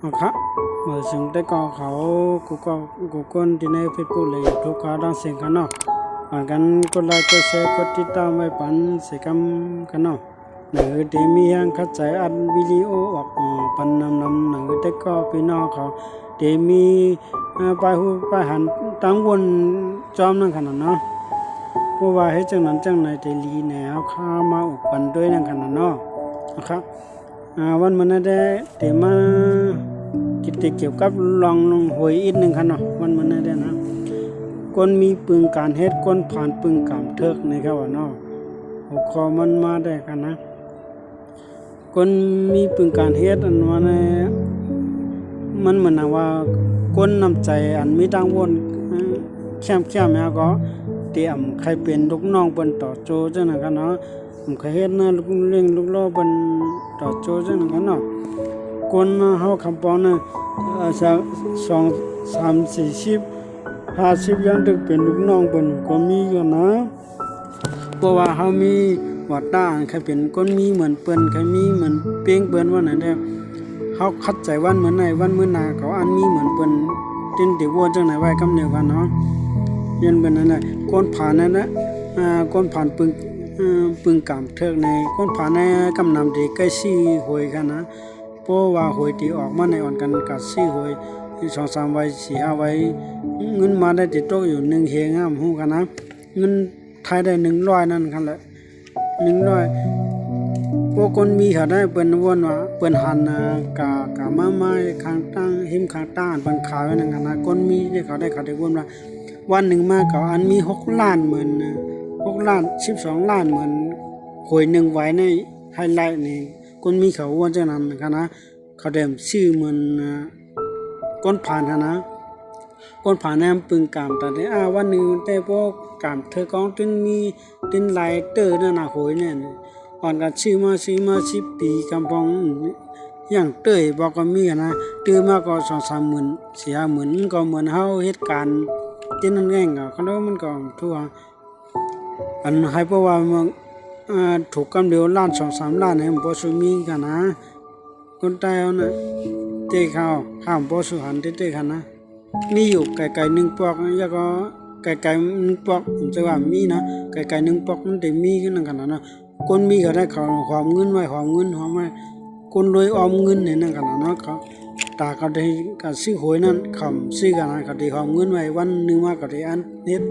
ครับเมื่อซึ่งได้ก่อเขากูก้นที่ในเฟซบุ๊กเลยทุกข่าวดังเสียงกันเนาะกันกดไลค์กดแชร์กดติดตามไว้ปันเสียกันเนาะหรือเดมียังเข้าใจอัดวิดีโอออกปันนำหรือได้ก็พี่น้องเขาเดมีไปหูไปหันตั้งวนจอมนั่นขนาดเนาะเพราะว่าให้จังนั้นจังไหนเดลีแนวข้ามาอุปันด้วยนั่นขนาดเนาะนะครับวันมันได้เดี๋ยวมากิจเกี่ยวกับลองหวยอีกหนึ่งคันเนาะวันมันได้นะคนมีปึงการเฮ็ดคนผ่านปึงกามเทิกในครับว่าเนาะหัวข้อมันมาได้กันนะคนมีปึงการเฮ็ดอันว่าเนี่ยมันเหมือนว่าคนนำใจอันมีดังวนแค่แล้วก็เตรียมใครเป็นลูกน้องเปิ้นต่อโจจังนั้นกันเนาะผมเคยเฮ็ดนะลูกเลี้ยงลูกล้อเปิ้นต่อโจจังนั้นกันเนาะคนเฮาคำปองนะ2 3 40 50ยังตึกเป็นลูกน้องเปิ้นก็มีอยู่นะเพราะว่าเฮามีวัดตาใครเป็นคนมีเหมือนเปิ้นใครมีเหมือนเป้งเปิ้นว่านั่นแหละเฮาคัดใจวันเหมือนไหนวันมื้อหน้าเขาอันมีเหมือนเปิ้นตินติวัวจังไหนไว้กำเนิดกันเนาะยันเป็นนั่นน่ะคนผ่านนั่นนะคนผ่านปึงกามเทิกในคนผ่านในกำนำที่ใกล้ซี่หวยกันนะเพราะว่าหวยที่ออกมาในอ่อนกันกับซี่หวย2-3 ไว้4 5 ไว้เงินมาได้ติดตกอยู่1เฮงามฮู้กันนะเงินไทยได้100นั่นคั่นแหละ100พวกคนมีเขาได้เปิ้นวนว่าเปิ้นหันกะมาข้างตั้งหิมข้างต้านเปิ้นขายไว้นั่นกันนะคนมีที่เขาได้วนว่าวันหนึ่งมาเขาอันมี6 ล้านเหมือน6 ล้าน12 ล้านเหมือนหวย1ไว้ในไฮไลท์นี่คนมีเขาว่าจังนั้นกันนะเขาได้ชื่อเหมือนคนผ่านนะคนผ่านแนมปึงกามแต่ได้วันหนึ่งแต่พวกกามเธอกองตึงมีตึงไลเตอร์นั่นน่ะหวยเนี่ยอ่อนก็ชื่อมา10 ปีกำปองอย่างเต้ยบอกก็มีนะตื้อมาก็2-3 หมื่น4-5 หมื่นก็เหมือนเฮาเหตุการณ์ที่นั่นแง่งก็เขามันก็ทั่วอันให้เพราะว่ามันถูกกำเดียวล้าน2-3 ล้านเนี่ยบ่สุมีกันนะคนตายเอานะเตะเขาห้ามบ่สุหันเตะกันนะมีอยู่ไกลๆ1 ปอกแล้วก็ไกลๆ1 ปอกจะว่ามีนะไกลๆ1 ปอกมันได้มีกันนั่นกันนะคนมีก็ได้เขาหอมเงินไว้หอมคนรวยออมเงินเนี่ยนั่นกันนะเขาตาเขาได้ก็ซื้อหวยนั่นคำซื้อกันนะเขาได้หอมเงินไว้วันนึงมาก็ได้อันเฮ็ด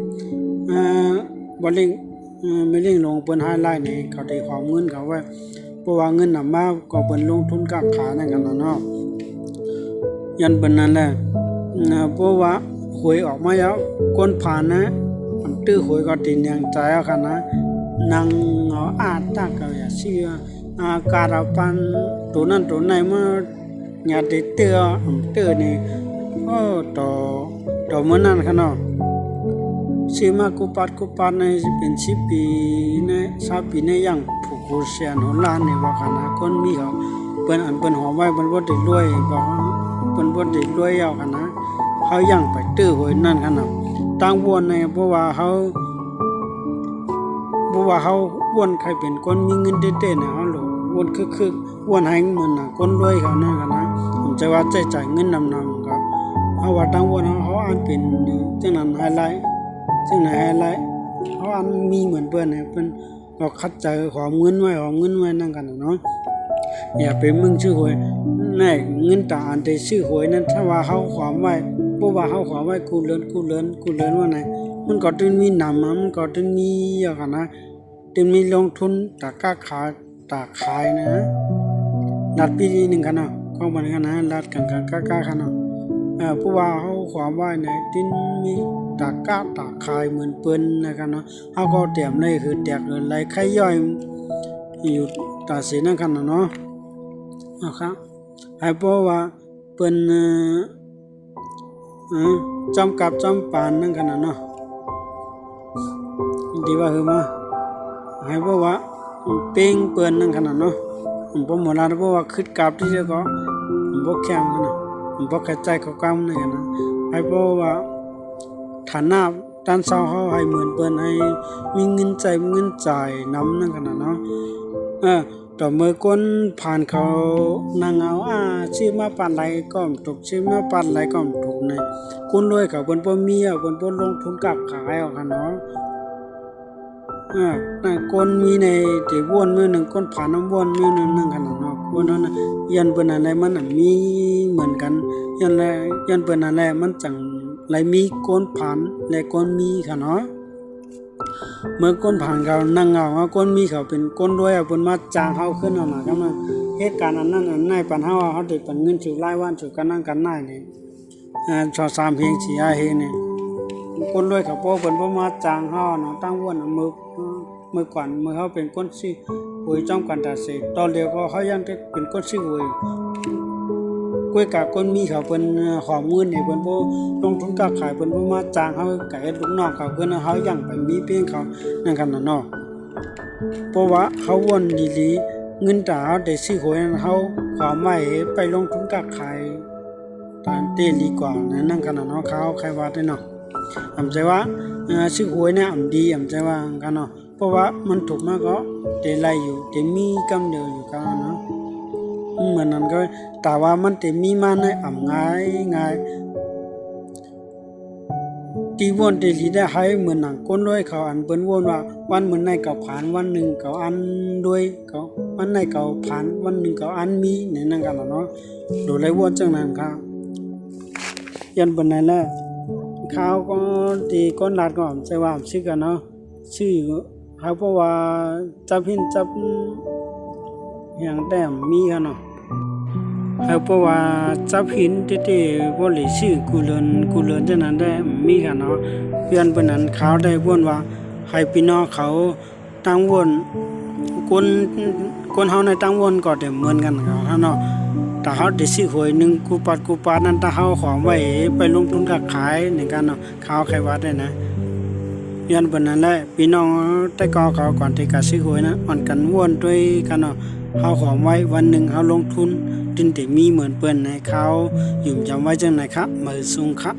บ่เล่งไม่เล่งลงเปิ้นไฮไลท์นี่เขาได้หอมเงินเขาไว้เพราะว่าเงินนำมาก็เปิ้นลงทุนค้าขายนั่นกันนะเนาะยันเปิ้นนั่นแหละเพราะว่าหวยออกมาแล้วคนผ่านนะมันตื้อหวยก็ตินอย่างใจเอากันนะนางอาตากะอย่าเชื่อการปันตัวนั้นตัวไหนมาญาติเตื้อนี่ต่อมื้อนั้นคั่นเนาะซื้อมากุปัดในเป็น10 ปีใน20 ปีในยังผู้เสียนหล้านนี่ว่าคั่นนะคนมีเขาเปิ้นหอมไว้เปิ้นบ่ได้รวยบอกเปิ้นบ่ได้รวยเอาคั่นนะเฮายังไปตื้อหวยนั่นคั่นน่ะตั้งวนในเพราะว่าเฮาวนใครเป็นคนมีเงินเต้ๆน่ะเฮาวนคือวนให้เหมือนน่ะคนรวยเขานั่นกันนะผมจะว่าจ่ายเงินนำก็เฮาว่าตั้งวนเฮาอันเป็นจังนั้นไฮไลท์เฮาอันมีเหมือนเปิ้นน่ะเปิ้นก็คัดใจหอมเงินไว้นั่นกันเนาะอย่าไปมึงชื่อหวยแน่เงินตาอันได้ชื่อหวยนั้นถ้าว่าเฮาหอมไว้บ่ว่าเฮาหอมไว้กูเลินว่าไหนมันก็ตึงมีนำมันก็ตึงมีอย่างกันนะตึงมีลงทุนตาขายนะนัดปีนึงกันเนาะก็มันกันนะนัดกันกะกันเนาะเพราะว่าเฮาความว่าไหนตึงมีตาขายเหมือนเปิ้นนะกันเนาะเฮาก็เตรียมเลยคือแตกเลยไหลไข่ย่อยอยู่ตาสีนั่นกันเนาะนะครับให้เพราะว่าเปิ้นจำกับจำปานนั่นกันเนาะดีว่าคือมาให้เพราะว่าเป้งเปิ้นนั่นกันเนาะผมบ่หมดแล้วเพราะว่าคิดกับที่จะก็บ่แข็งนะผมบ่เข้าใจเขากำนั่นกันนะให้เพราะว่าฐานะด้านเซาเฮาให้เหมือนเปิ้นให้มีเงินจ่ายนำนั่นกันเนาะ ต่อเมื่อก้นผ่านเขานางเอาชื่อมาปันไหลก็ถูกชื่อมาปันไหลก็ถูกในคุณรวยเขาเปิ้นบ่มีเปิ้นบ่ลงทุนกับขายเอาค่ะเนาะคนมีในที่วนมือหนึ่งคนผ่านน้ำวนมือหนึ่งขนาดเนาะวนนั้นยันเปิ้นอะไรมันมีเหมือนกันยันเปิ้นอะไรมันจังไหลมีคนผ่านและคนมีค่ะเนาะเมื่อคนผ่านเขานั่งเอาคนมีเขาเป็นคนรวยเปิ้นมาจ้างเฮาขึ้นเอามาก็มาเหตุการณ์อันนั้นอันไหนปัญหาเฮาได้ปันเงินสู่รายวันสู่กันนั่งกันได้นี่ชอ3เพลง4เฮงนี่คนรวยเขาบ่เปิ้นบ่มาจ้างเฮาเนาะตั้งวนเมื่อก่อนเมื่อเขาเป็นคนซื้อหวยจ้องกันตาเสกตอนเดียวก็เขายังเป็นคนซื้อหวยกล้วยกะคนมีเขาเป็นข้อมูลเนี่ยเพิ่นบ่ลงทุนกับขายเพิ่นบ่มาจ้างเขาไก่ลูกน้องเขาเพิ่นเขายังไปมีเพียงเขานั่นกันน่ะเนาะเพราะว่าเขาวนดีๆเงินตาได้ซื้อหวยเขาขอไม่ไปลงทุนกับขายตามเตดีกว่านั่นกันน่ะเนาะเขาใครว่าได้เนาะอำใจว่าซื้อหวยเนี่ยอำดีอำใจว่ากันเนาะเพราะว่ามันถูกมากก็เตไลอยู่เตมีกำเดียวอยู่กันเนาะเหมือนนั้นก็แต่ว่ามันเตมีมาในง่ายตีวนเตลีได้ให้เหมือนหนังก้นด้วยเขาอันเปิ้นวนว่าวันเหมือนในเขาผ่านวันหนึ่งเขาอันด้วยเขาวันในเขาผ่านวันหนึ่งเขาอันมีในนั่นกันเนาะดูเลยวนจังนั้นครับยันเปิ้นนั่นแหละข้าวก็ตีก้นลาดก็ใช่ว่าชื่อกันเนาะชื่อเขาเพราะว่าจับหินจับอย่างแต้มมีกันเนาะเขาเพราะว่าจับหินเต้ๆบ่เลยชื่อกูเลินจังนั้นได้มีกันเนาะเพื่อนเพิ่นนั้นเขาได้วนว่าให้พี่น้องเขาตั้งวนคนเฮาในตั้งวนก็ได้เหมือนกันเขาเนาะถ้าเขาได้ซื้อหวย1กูปัดนั้นถ้าเขาของไว้ไปลงทุนกับขายในกันเนาะเขาใครว่าได้นะยันเปิ้นนั่นแหละพี่น้องแต่ก็เขาก่อนที่จะซื้อหวยนะอ่อนกันวนด้วยกันเนาะเฮาของไว้วันหนึ่งเฮาลงทุนถึงได้มีเหมือนเปิ้นให้เขาอยู่จำไว้จังไหนครับมือสูงครับ